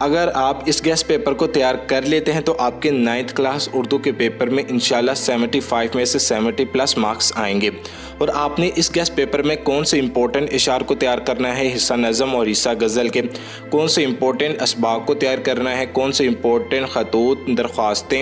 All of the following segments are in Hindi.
अगर आप इस गेस्ट पेपर को तैयार कर लेते हैं तो आपके 9th क्लास उर्दू के पेपर में इंशाल्लाह 75 में से 70 प्लस मार्क्स आएंगे। और आपने इस गेस्ट पेपर में कौन से इंपॉर्टेंट इशार को तैयार करना है, हिस्सा नज़म और हिस्सा गज़ल के, कौन से इंपॉर्टेंट असबाक को तैयार करना है, कौन से इंपॉर्टेंट खतूत दरख्वास्तें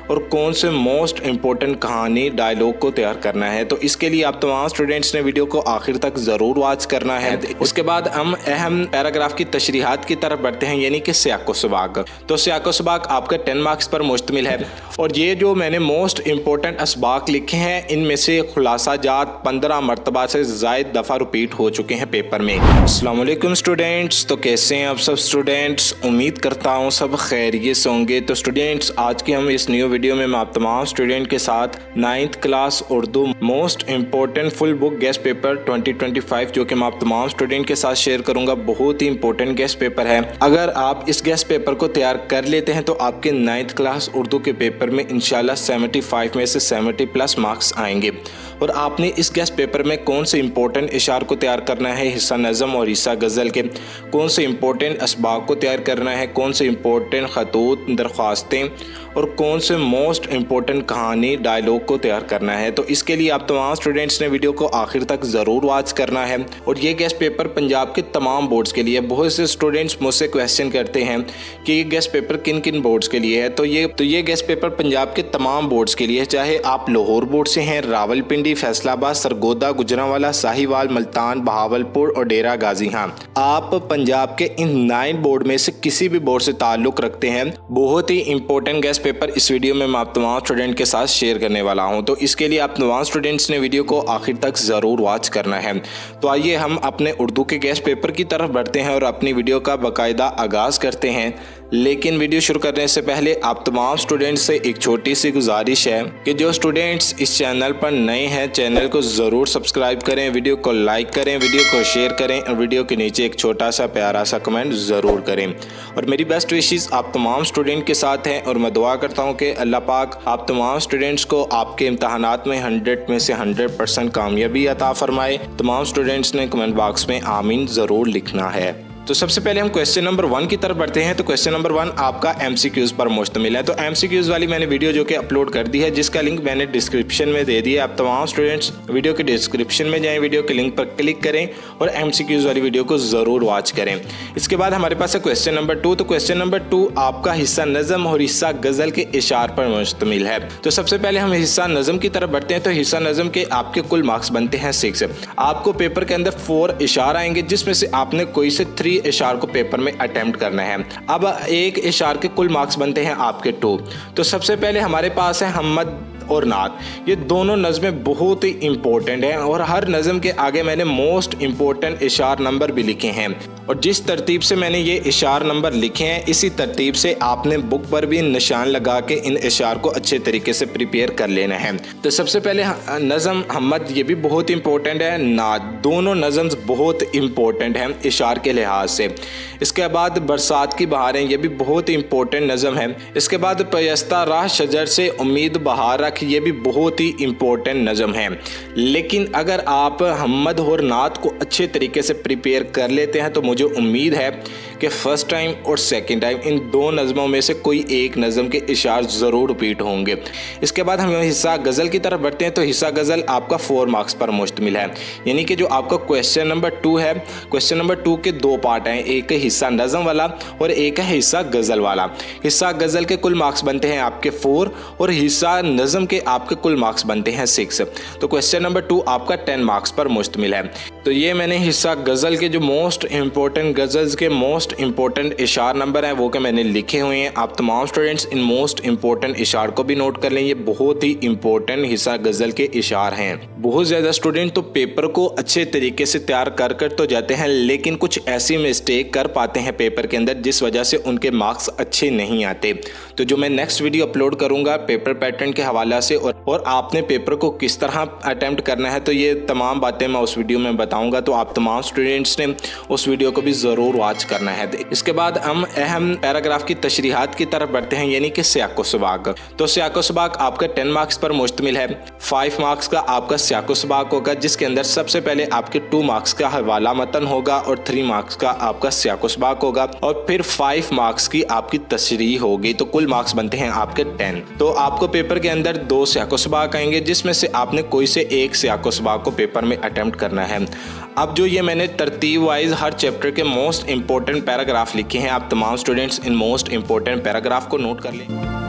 और कौन से मोस्ट इंपॉर्टेंट कहानी डायलॉग को तैयार करना है। तो इसके लिए आप तमाम स्टूडेंट्स ने वीडियो को आखिर तक ज़रूर वॉच करना है। उसके बाद हम अहम पैराग्राफ की तशरीहात की तरफ बढ़ते हैं, यानी कि सियाक़ो सबाक। तो सियाक़ो सबाक आपका 10 मार्क्स पर मुश्तमिल है और ये जो मैंने मोस्ट इंपॉर्टेंट असबाक लिखे हैं इनमें से खुलासा जात 15 मरतबा से ज़ायद दफ़ा रिपीट हो चुके हैं पेपर में। अस्सलाम वालेकुम स्टूडेंट्स, तो कैसे हैं आप सब स्टूडेंट्स? उम्मीद करता हूँ सब खैरियत से होंगे। तो स्टूडेंट्स, आज की हम इस न्यू वीडियो में मैं आप तमाम स्टूडेंट के साथ 9th class Urdu most important full book guest paper 2025 जो कि मैं आप तमाम स्टूडेंट के साथ शेयर करूंगा। बहुत ही इंपॉर्टेंट गेस्ट पेपर है। अगर आप इस गेस्ट पेपर को तैयार कर लेते हैं तो आपके 9th क्लास उर्दू के पेपर में इंशाल्लाह 75 में से 70 प्लस मार्क्स आएंगे। और आपने इस गेस्ट पेपर में कौन से इंपॉर्टेंट इशार को तैयार करना है, हिस्सा नज़म और हिस्सा गज़ल के, कौन से इंपॉर्टेंट असबाक को तैयार करना है, कौन से इंपॉर्टेंट खतूत दरख्वास्तें और कौन से मोस्ट इंपॉर्टेंट कहानी डायलॉग को तैयार करना है। तो इसके लिए आप तमाम स्टूडेंट्स ने वीडियो को आखिर तक ज़रूर वॉच करना है। और ये गेस्ट पेपर पंजाब के तमाम बोर्ड्स के लिए। बहुत से स्टूडेंट्स मुझसे क्वेश्चन करते हैं कि ये गेस्ट पेपर किन किन बोर्ड्स के लिए है। तो ये गेस्ट पेपर पंजाब के तमाम बोर्ड्स के लिए है, चाहे आप लाहौर बोर्ड से हैं, रावलपिंडी, फैसलाबाद, सरगोदा, गुजरांवाला, साहिवाल, मुल्तान, बहावलपुर और डेरा गाजी। हाँ, आप पंजाब के इन 9 बोर्ड में से किसी भी बोर्ड से ताल्लुक़ रखते हैं। बहुत ही इंपॉर्टेंट गेस्ट पेपर इस वीडियो में मैं आप तमाम स्टूडेंट के साथ शेयर करने वाला हूं। तो इसके लिए आप तमाम स्टूडेंट्स ने वीडियो को आखिर तक ज़रूर वॉच करना है। तो आइए हम अपने उर्दू के गेस्ट पेपर की तरफ बढ़ते हैं और अपनी वीडियो का बाकायदा आगाज़ करते हैं। लेकिन वीडियो शुरू करने से पहले आप तमाम स्टूडेंट्स से एक छोटी सी गुजारिश है कि जो स्टूडेंट्स इस चैनल पर नए हैं चैनल को ज़रूर सब्सक्राइब करें, वीडियो को लाइक करें, वीडियो को शेयर करें और वीडियो के नीचे एक छोटा सा प्यारा सा कमेंट ज़रूर करें। और मेरी बेस्ट विशेस आप तमाम स्टूडेंट के साथ हैं और मैं दुआ करता हूँ कि अल्लाह पाक आप तमाम स्टूडेंट्स को आपके इम्तहानात में 100 में से 100% कामयाबी अता फरमाए। तमाम स्टूडेंट्स ने कमेंट बॉक्स में आमीन ज़रूर लिखना है। तो सबसे पहले हम क्वेश्चन नंबर 1 की तरफ बढ़ते हैं। तो क्वेश्चन नंबर 1 आपका MCQs पर मुश्तमिल है। तो MCQs वाली मैंने वीडियो जो कि अपलोड कर दी है, जिसका लिंक मैंने डिस्क्रिप्शन में दे दिया। आप तमाम स्टूडेंट्स वीडियो के डिस्क्रिप्शन में जाएं, वीडियो के लिंक पर क्लिक करें और MCQs वाली वीडियो को ज़रूर वॉच करें। इसके बाद हमारे पास है क्वेश्चन नंबर 2। तो क्वेश्चन नंबर 2 आपका हिस्सा नज़म और हिस्सा गज़ल के इशार पर मुश्तमिल है। तो सबसे पहले हम हिस्सा नज़म की तरफ बढ़ते हैं। तो हिस्सा नज़म के आपके कुल मार्क्स बनते हैं 6। आपको पेपर के अंदर 4 इशार आएंगे, जिसमें से आपने कोई से 3 इशार को पेपर में अटेम्प्ट करना है। अब एक इशार के कुल मार्क्स बनते हैं आपके 2। तो सबसे पहले हमारे पास है हमद और नात। ये दोनों नज़में बहुत ही इंपॉर्टेंट हैं और हर नज़म के आगे मैंने मोस्ट इंपॉर्टेंट इशार नंबर भी लिखे हैं। और जिस तरतीब से मैंने ये इशार नंबर लिखे हैं इसी तरतीब से आपने बुक पर भी निशान लगा के इन इशार को अच्छे तरीके से प्रिपेयर कर लेना है। तो सबसे पहले नज़म हमद, ये भी बहुत इंपॉर्टेंट है। नात, दोनों नज़म बहुत इंपॉर्टेंट हैं इशार के लिहाज से। इसके बाद बरसात की बहारें, ये भी बहुत इंपॉर्टेंट नज़म है। इसके बाद पयस्ता राह शजर से उम्मीद बहार रख, ये भी बहुत ही इंपॉर्टेंट नज़म है। लेकिन अगर आप हमद और नात को अच्छे तरीके से प्रिपेयर कर लेते हैं तो मुझे उम्मीद है कि फ़र्स्ट टाइम और सेकंड टाइम इन 2 नज़मों में से कोई एक नज़म के इशार ज़रूर रिपीट होंगे। इसके बाद हम हिस्सा गज़ल की तरफ बढ़ते हैं। तो हिस्सा गज़ल आपका 4 मार्क्स पर मुश्तमिल है, यानी कि जो आपका क्वेश्चन नंबर 2 है, क्वेश्चन नंबर 2 के 2 पार्ट हैं, एक है हिस्सा नज़म वाला और एक है हिस्सा गज़ल वाला। हिस्सा गज़ल के कुल मार्क्स बनते हैं आपके 4 और हिस्सा नज़म के आपके कुल मार्क्स बनते हैं 6। तो क्वेश्चन नंबर 2 आपका 10 मार्क्स पर मुश्तमिल है। तो ये मैंने हिस्सा गज़ल के जो मोस्ट इंपॉर्टेंट गज़ल्स के मोस्ट इंपॉर्टेंट इशार नंबर हैं वो के मैंने लिखे हुए हैं। आप तमाम स्टूडेंट्स इन मोस्ट इंपॉर्टेंट इशार को भी नोट कर लें। ये बहुत ही इंपॉर्टेंट हिस्सा गज़ल के इशार हैं। बहुत ज़्यादा स्टूडेंट तो पेपर को अच्छे तरीके से तैयार कर तो जाते हैं, लेकिन कुछ ऐसी मिस्टेक कर पाते हैं पेपर के अंदर जिस वजह से उनके मार्क्स अच्छे नहीं आते। तो जो मैं नेक्स्ट वीडियो अपलोड करूँगा पेपर पैटर्न के हवाला से और आपने पेपर को किस तरह अटैम्प्ट करना है, तो ये तमाम बातें मैं उस वीडियो में बताऊँगा। तो आप तमाम स्टूडेंट्स ने उस वीडियो को भी ज़रूर वॉच करना है। इसके बाद हम अहम पैराग्राफ की तशरीहात की तरफ बढ़ते हैं, यानी कि सियाको सबाक। तो सियाको सबाक आपका 10 मार्क्स पर मुश्तमिल है। 5 मार्क्स का आपका सियाको सबाक होगा, जिसके अंदर सबसे पहले आपके 2 मार्क्स का हवाला मतन होगा और 3 मार्क्स का आपका सियाको सबाक होगा और फिर 5 मार्क्स की आपकी तशरीह होगी। तो कुल मार्क्स बनते हैं आपके 10। तो आपको पेपर के अंदर 2 सियाको सबाक आएंगे, जिसमें से आपने कोई से एक सियाको सबाक को पेपर में अटेम्प्ट करना है। अब जो ये मैंने तरतीब वाइज हर चैप्टर के मोस्ट इंपॉर्टेंट पैराग्राफ लिखे हैं, आप तमाम students in most important paragraph को नोट कर लें।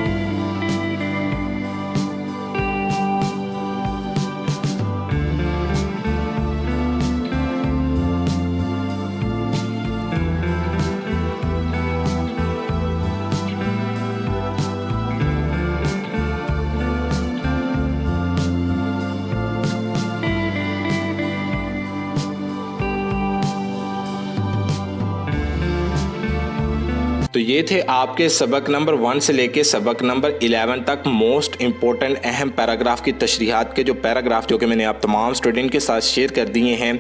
तो ये थे आपके सबक नंबर 1 से लेके सबक नंबर 11 तक मोस्ट इंपॉर्टेंट अहम पैराग्राफ की तशरीहात के जो पैराग्राफ जो कि मैंने आप तमाम स्टूडेंट के साथ शेयर कर दिए हैं।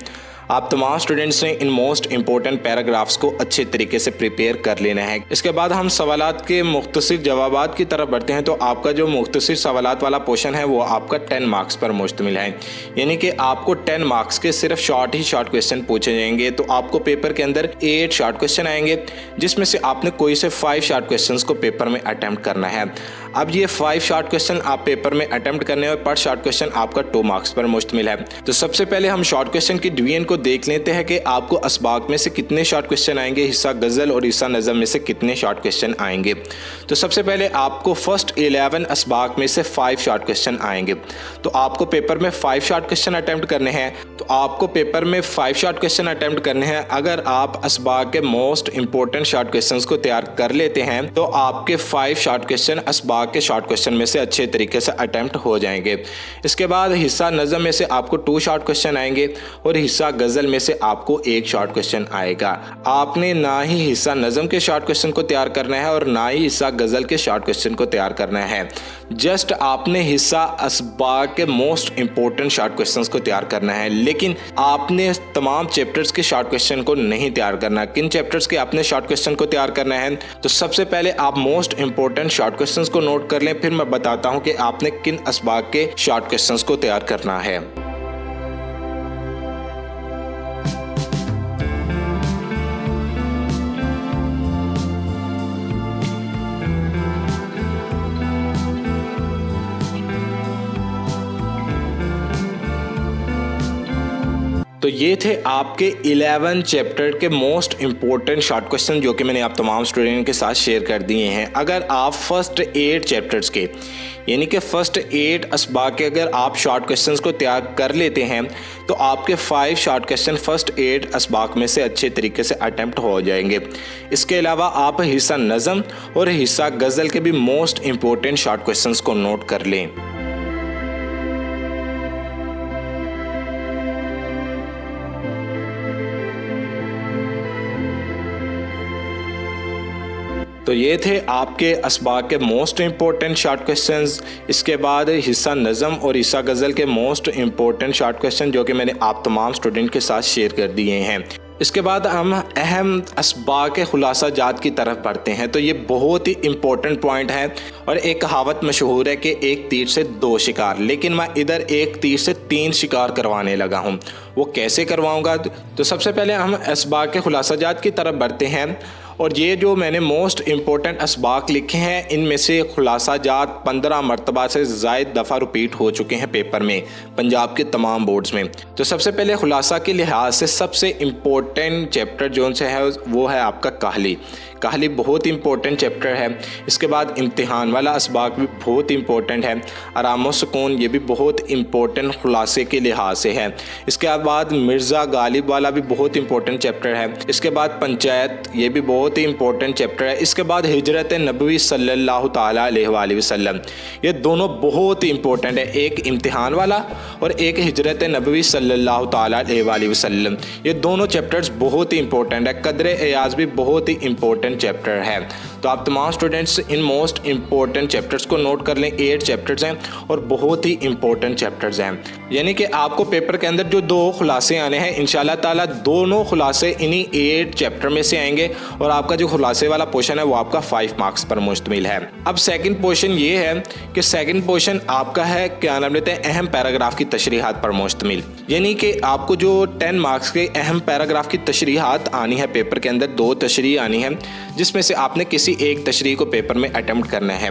आप तमाम स्टूडेंट्स ने इन मोस्ट इंपॉर्टेंट पैराग्राफ्स को अच्छे तरीके से प्रिपेयर कर लेना है। इसके बाद हम सवालात के मुख्तसर जवाबात की तरफ बढ़ते हैं। तो आपका जो मुख्तसर सवालात वाला पोर्शन है वो आपका 10 मार्क्स पर मुश्तमिल है, यानी कि आपको 10 मार्क्स के सिर्फ शॉर्ट क्वेश्चन पूछे जाएंगे। तो आपको पेपर के अंदर 8 शॉर्ट क्वेश्चन आएंगे, जिसमें से आपने कोई से 5 शॉर्ट क्वेश्चन को पेपर में अटैम्प्ट करना है। अब ये 5 शॉर्ट क्वेश्चन आप पेपर में अटैम्प्ट करने और पर शॉर्ट क्वेश्चन आपका 2 मार्क्स पर मुश्तमिल है। तो सबसे पहले हम शॉर्ट क्वेश्चन की डिवीजन को देख लेते हैं कि आपको असबाक में से कितने शॉर्ट क्वेश्चन आएंगे, हिस्सा गज़ल और हिस्सा नज़म में से कितने शॉर्ट क्वेश्चन आएंगे। तो सबसे पहले आपको फर्स्ट 11 असबाक में से 5 शॉर्ट क्वेश्चन आएंगे। तो आपको पेपर में 5 शॉर्ट क्वेश्चन अटैम्प्ट करने हैं। तो आपको पेपर में 5 शॉर्ट क्वेश्चन अटैम्प्ट करने हैं। अगर आप असबाक के मोस्ट इंपॉर्टेंट शॉर्ट क्वेश्चन को तैयार कर लेते हैं तो आपके 5 शॉर्ट क्वेश्चन असबाक के शॉर्ट क्वेश्चन में से अच्छे तरीके से अटैम्प्ट हो जाएंगे। इसके बाद हिस्सा नज़म में से आपको 2 शॉर्ट क्वेश्चन आएंगे और हिस्सा गज़ल में से आपको 1 शॉर्ट क्वेश्चन आएगा। आपने ना ही हिस्सा नज़म के शॉर्ट क्वेश्चन को तैयार करना है और ना ही हिस्सा गज़ल के शॉर्ट क्वेश्चन को तैयार करना है। जस्ट आपने हिस्सा असबाक के मोस्ट इंपॉर्टेंट शॉर्ट क्वेश्चंस को तैयार करना है, लेकिन आपने तमाम चैप्टर्स के शॉर्ट क्वेश्चन को नहीं तैयार करना। किन चैप्टर्स के आपने शॉर्ट क्वेश्चन को तैयार करना है? तो सबसे पहले आप मोस्ट इंपॉर्टेंट शॉर्ट क्वेश्चंस को नोट कर लें, फिर मैं बताता हूं कि आपने किन असबाक के शॉर्ट क्वेश्चंस को तैयार करना है। तो ये थे आपके 11 चैप्टर के मोस्ट इंपॉर्टेंट शॉर्ट क्वेश्चन जो कि मैंने आप तमाम स्टूडेंट के साथ शेयर कर दिए हैं। अगर आप फर्स्ट 8 चैप्टर्स के यानी कि फर्स्ट 8 असबाक के अगर आप शॉर्ट क्वेश्चंस को तैयार कर लेते हैं तो आपके 5 शॉर्ट क्वेश्चन फर्स्ट 8 असबाक में से अच्छे तरीके से अटैम्प्ट हो जाएंगे। इसके अलावा आप हिस्सा नज़म और हिस्सा गज़ल के भी मोस्ट इंपॉर्टेंट शॉर्ट क्वेश्चंस को नोट कर लें। तो ये थे आपके असबाक के मोस्ट इंपॉर्टेंट शॉर्ट क्वेश्चंस। इसके बाद हिस्सा नज़म और हिस्सा गज़ल के मोस्ट इंपॉर्टेंट शॉर्ट क्वेश्चन जो कि मैंने आप तमाम स्टूडेंट के साथ शेयर कर दिए हैं। इसके बाद हम अहम असबाक के खुलासा जात की तरफ बढ़ते हैं। तो ये बहुत ही इम्पोर्टेंट पॉइंट है और एक कहावत मशहूर है कि एक तीर से 2 शिकार, लेकिन मैं इधर एक तीर से 3 शिकार करवाने लगा हूँ। वो कैसे करवाऊँगा? तो सबसे पहले हम असबाक के खुलासा जात की तरफ बढ़ते हैं और ये जो मैंने मोस्ट इंपॉर्टेंट असबाक लिखे हैं इनमें से खुलासा जात 15 मरतबा से ज़ायद दफ़ा रिपीट हो चुके हैं पेपर में पंजाब के तमाम बोर्ड्स में। तो सबसे पहले खुलासा के लिहाज से सबसे इम्पोर्टेंट चैप्टर जो से है वो है आपका काहली। काहली बहुत इंपॉर्टेंट चैप्टर है। इसके बाद इम्तिहान वाला असबाक भी बहुत इंपॉर्टेंट है। आराम व सुकून ये भी बहुत इंपॉर्टेंट खुलासे के लिहाज से है। इसके बाद मिर्ज़ा गालिब वाला भी बहुत इंपॉर्टेंट चैप्टर है। इसके बाद पंचायत ये भी बहुत ही इंपॉर्टेंट चैप्टर है। इसके बाद हिजरत नबवी सल्लल्लाहु ताला अलैहि वसल्लम, ये दोनों बहुत ही इंपॉर्टेंट है, एक इम्तिहान वाला और एक हिजरत नबवी सल्लल्लाहु ताला अलैहि वसल्लम। ये दोनों चैप्टर्स बहुत ही इंपॉर्टेंट है। कदर एयाज भी बहुत ही इंपॉर्टेंट इम्पोर्टेंट चैप्टर है। तो आप तमाम students in most important chapters को नोट कर लें। 8 चैप्टर्स हैं और बहुत ही इंपॉर्टेंट चैप्टर्स हैं, यानी कि आपको पेपर के अंदर जो 2 खुलासे आने हैं इंशाल्लाह ताला दोनों खुलासे इन्हीं 8 चैप्टर में से आएंगे और आपका जो खुलासे वाला पोर्शन है वो आपका 5 मार्क्स पर मुश्तमिल है। अब सेकंड पोर्शन ये है कि सेकंड पोर्शन आपका है क्या नाम लेते हैं अहम पैराग्राफ की तशरीहात पर मुश्तमिल, यानी कि आपको जो 10 मार्क्स के अहम पैराग्राफ की तशरीहात आनी है पेपर के अंदर, 2 तशरीह आनी है जिसमें से आपने किसी एक तशरीह को पेपर में अटेम्प्ट करना है।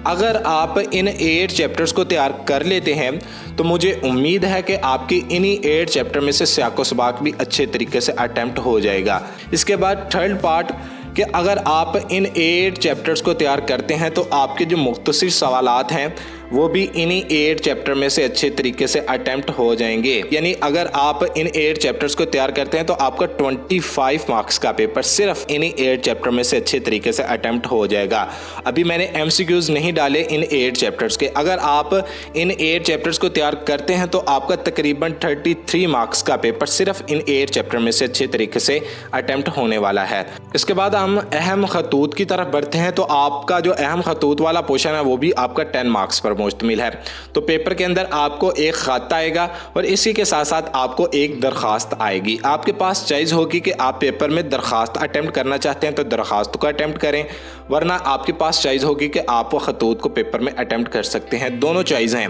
अगर आप इन 8 चैप्टर्स को तैयार कर लेते हैं तो मुझे उम्मीद है कि आपकी इन्हीं 8 चैप्टर में से सियाको सबाक भी अच्छे तरीके से अटेम्प्ट हो जाएगा। इसके बाद थर्ड पार्ट कि अगर आप इन 8 चैप्टर्स को तैयार करते हैं तो आपके जो मुख्तसर सवालात हैं वो भी इन्हीं 8 चैप्टर में से अच्छे तरीके से अटेम्प्ट हो जाएंगे। यानी अगर आप इन 8 चैप्टर्स को तैयार करते हैं तो आपका 25 मार्क्स का पेपर सिर्फ इन्हीं 8 चैप्टर में से अच्छे तरीके से अटेम्प्ट हो जाएगा। अभी मैंने MCQs नहीं डाले इन 8 चैप्टर्स के। अगर आप इन 8 चैप्टर्स को तैयार करते हैं तो आपका तकरीबन 33 मार्क्स का पेपर सिर्फ इन 8 चैप्टर में से अच्छे तरीके से अटेम्प्ट होने वाला है। इसके बाद हम अहम खतूत की तरफ बढ़ते हैं। तो आपका जो अहम खतूत वाला पोर्शन है वो भी आपका 10 मार्क्स पर मुश्तमिल है। तो पेपर के अंदर आपको एक खत आएगा और इसी के साथ साथ आपको एक दरखास्त आएगी। आपके पास चॉइस होगी कि आप पेपर में दरखास्त अटेम्प्ट करना चाहते हैं तो दरखास्त को अटेम्प्ट करें, वरना आपके पास चॉइस होगी कि आप खतूत को पेपर में अटेम्प्ट कर सकते हैं। दोनों चॉइस हैं,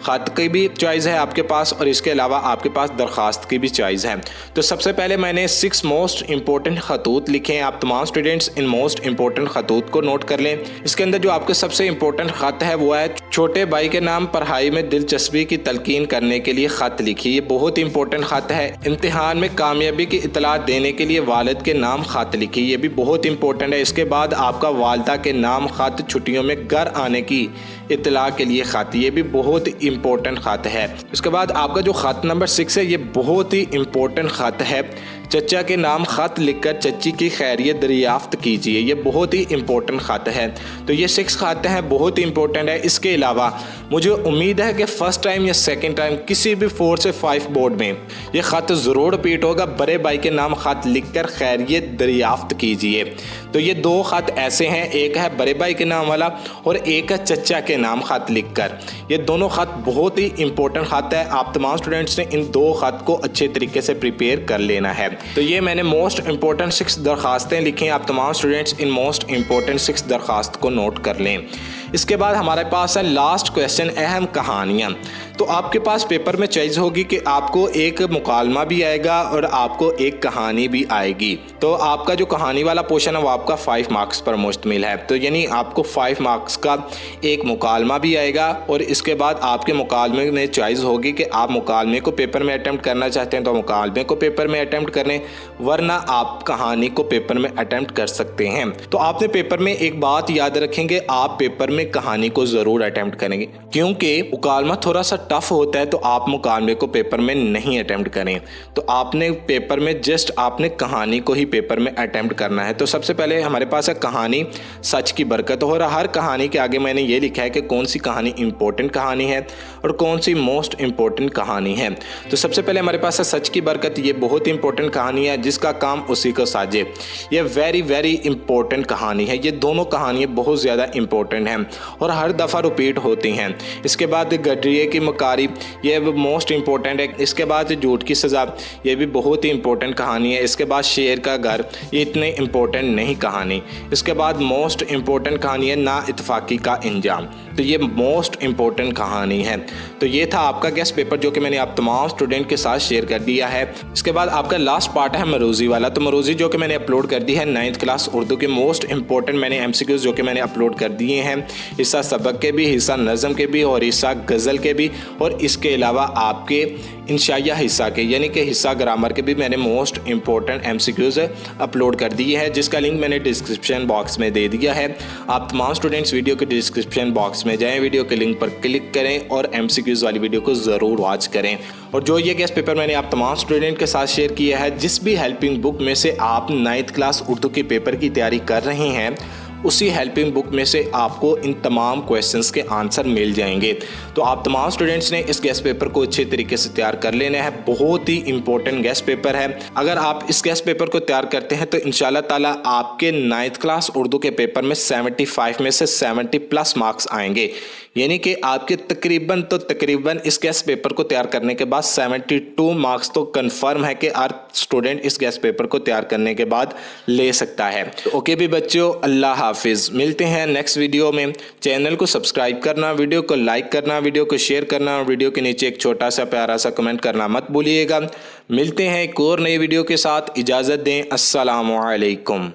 खत की भी चॉइस है आपके पास और इसके अलावा आपके पास दरखास्त की भी चॉइस है। तो सबसे पहले मैंने 6 मोस्ट इंपॉर्टेंट खतूत लिखे हैं। आप तमाम स्टूडेंट्स इन मोस्ट इंपॉर्टेंट खतूत को नोट कर लें। इसके अंदर जो आपके सबसे इंपॉर्टेंट खत है वो है छोटे भाई के नाम पढ़ाई में दिलचस्पी की तलकीन करने के लिए खत लिखी। ये बहुत इंपॉर्टेंट खत है। इम्तिहान में कामयाबी की इतला देने के लिए वालिद के नाम खत लिखी, ये भी बहुत इंपॉर्टेंट है। इसके बाद आपका वालिदा के नाम खत, छुट्टियों में घर आने की इतला के लिए खत, ये भी बहुत इंपॉर्टेंट खत है। उसके बाद आपका जो खत नंबर 6 है ये बहुत ही इंपॉर्टेंट खत है। चचा के नाम खत लिखकर चच्ची की खैरियत दरियाफ्त कीजिए, ये बहुत ही इंपॉर्टेंट खत है। तो ये 6 खत हैं, बहुत ही इंपॉर्टेंट है। इसके अलावा मुझे उम्मीद है कि फर्स्ट टाइम या सेकंड टाइम किसी भी 4 से 5 बोर्ड में ये खत ज़रूर रिपीट होगा। बड़े भाई के नाम खत लिखकर खैरियत दरियाफ्त कीजिए। तो ये 2 खत ऐसे हैं, एक है बड़े भाई के नाम वाला और एक है चचा के नाम खत लिखकर। ये दोनों खत बहुत ही इंपॉर्टेंट खत है। आप तमाम स्टूडेंट्स ने इन 2 खत को अच्छे तरीके से प्रिपेयर कर लेना है। तो ये मैंने मोस्ट इंपॉर्टेंट 6 दरखास्तें लिखी हैं। आप तमाम स्टूडेंट्स इन मोस्ट इंपॉर्टेंट 6 दरखास्त को नोट कर लें। इसके बाद हमारे पास है लास्ट क्वेश्चन, अहम कहानियाँ। तो आपके पास पेपर में चॉइस होगी कि आपको एक मुकालमा भी आएगा और आपको एक कहानी भी आएगी। तो आपका जो कहानी वाला पोर्शन है वो आपका 5 मार्क्स पर मुश्तमिल है। तो यानी आपको 5 मार्क्स का एक मुकालमा भी आएगा और इसके बाद आपके मुकालमे में चॉइस होगी कि आप मुकालमे को पेपर में अटेम्प्ट करना चाहते हैं तो मुकालमे को पेपर में अटेम्प्ट करें, वरना आप कहानी को पेपर में अटेम्प्ट कर सकते हैं। तो आपने पेपर में एक बात याद रखेंगे, आप पेपर में कहानी को ज़रूर अटेम्प्ट करेंगे, क्योंकि मुकालमा थोड़ा सा टफ होता है। तो आप मुकालमे को पेपर में नहीं अटेम्प्ट करें। तो आपने पेपर में जस्ट आपने कहानी को ही पेपर में अटेम्प्ट करना है। तो सबसे पहले हमारे पास है कहानी सच की बरकत। और हर कहानी के आगे मैंने ये लिखा है कि कौन सी कहानी इंपॉर्टेंट कहानी है और कौन सी मोस्ट इंपॉर्टेंट कहानी है। तो सबसे पहले हमारे पास है सच की बरकत। ये बहुत इंपॉर्टेंट कहानी है, जिसका काम उसी को साजे। ये वेरी इंपॉर्टेंट कहानी है। ये दोनों कहानियाँ बहुत ज़्यादा इंपॉर्टेंट हैं और हर दफ़ा रिपीट होती हैं। इसके बाद गडरिए की मकारी, ये मोस्ट इंपॉर्टेंट है। इसके बाद झूठ की सज़ा, ये भी बहुत ही इंपॉर्टेंट कहानी है। इसके बाद शेर का घर, ये इतने इंपॉर्टेंट नहीं कहानी। इसके बाद मोस्ट इंपॉर्टेंट कहानी है ना इत्तफाकी का इंजाम। तो ये मोस्ट इंपॉर्टेंट कहानी है। तो ये था आपका गेस्ट पेपर जो कि मैंने आप तमाम स्टूडेंट के साथ शेयर कर दिया है। इसके बाद आपका लास्ट पार्ट है मरूज़ी वाला। तो मरूज़ी जो कि मैंने अपलोड कर दी है 9th क्लास उर्दू के मोस्ट इंपॉर्टेंट मैंने MCQs जो कि मैंने अपलोड कर दिए हैं। हिस्सा सबक के भी, हिस्सा नज़म के भी और हिस्सा गज़ल के भी, और इसके अलावा आपके इंशाइया हिस्सा के यानी कि हिस्सा ग्रामर के भी मैंने मोस्ट इंपॉर्टेंट MCQs अपलोड कर दिए हैं, जिसका लिंक मैंने डिस्क्रिप्शन बॉक्स में दे दिया है। आप तमाम स्टूडेंट्स वीडियो के डिस्क्रिप्शन बॉक्स में जाएं, वीडियो के लिंक पर क्लिक करें और MCQs वाली वीडियो को ज़रूर वॉच करें। और जो ये गेस्ट पेपर मैंने आप तमाम स्टूडेंट के साथ शेयर किया है, जिस भी हेल्पिंग बुक में से आप 9th क्लास उर्दू के पेपर की तैयारी कर रहे हैं उसी हेल्पिंग बुक में से आपको इन तमाम क्वेश्चंस के आंसर मिल जाएंगे। तो आप तमाम स्टूडेंट्स ने इस गेस्ट पेपर को अच्छे तरीके से तैयार कर लेना है। बहुत ही इंपॉर्टेंट गेस्ट पेपर है। अगर आप इस गेस्ट पेपर को तैयार करते हैं तो इंशाल्लाह ताला आपके 9th क्लास उर्दू के पेपर में 75 में से 70+ मार्क्स आएंगे। यानी कि आपके तकरीबन इस गेस्ट पेपर को तैयार करने के बाद 72 मार्क्स तो कंफर्म है कि हर स्टूडेंट इस गेस्ट पेपर को तैयार करने के बाद ले सकता है। तो ओके भी बच्चों, अल्लाह हाफिज़। मिलते हैं नेक्स्ट वीडियो में। चैनल को सब्सक्राइब करना, वीडियो को लाइक करना, वीडियो को शेयर करना, वीडियो के नीचे एक छोटा सा प्यारा सा कमेंट करना मत भूलिएगा। मिलते हैं एक और नई वीडियो के साथ। इजाज़त दें। अस्सलामु अलैकुम।